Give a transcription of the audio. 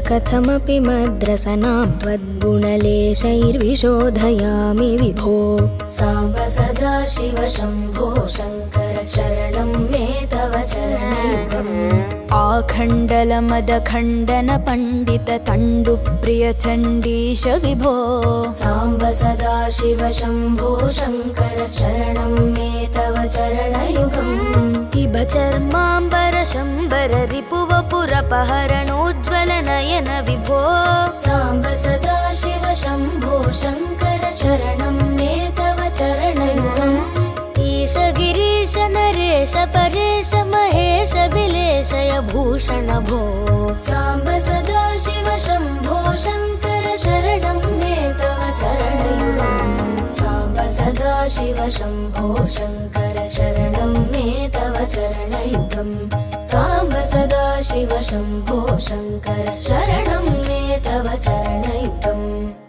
कथमपि मद्रसनां त्वद्गुणलेशैर्विशोधयामि विभो। साम्ब सदाशिव शम्भो शङ्कर शरणं मे तव चरणयुगम्। आखण्डलमदखण्डन पण्डित तण्डुप्रिय चण्डीश विभो। साम्ब सदाशिव शम्भो शङ्कर शरणं मे तव चरणयुगम्। इब चर्माम्बर शम्बर रिपुवपुरपहरणोज्ज्वल नयन विभो। साम्ब सदाशिव शम्भो शङ्कर शरणं मे तव चरणयुगम्। ईश गिरीश नरेश परेश महेश बिलेशय भूषण भो। साम्ब सदाशिव शम्भो शङ्कर शरणं मे तव चरणयुगम्। साम्ब सदाशिव शम्भो शङ्कर शरणं मे तव चरणयुगम्। साम्ब सदाशिव शम्भो शङ्कर शरणं मे तव चरणयुगम्।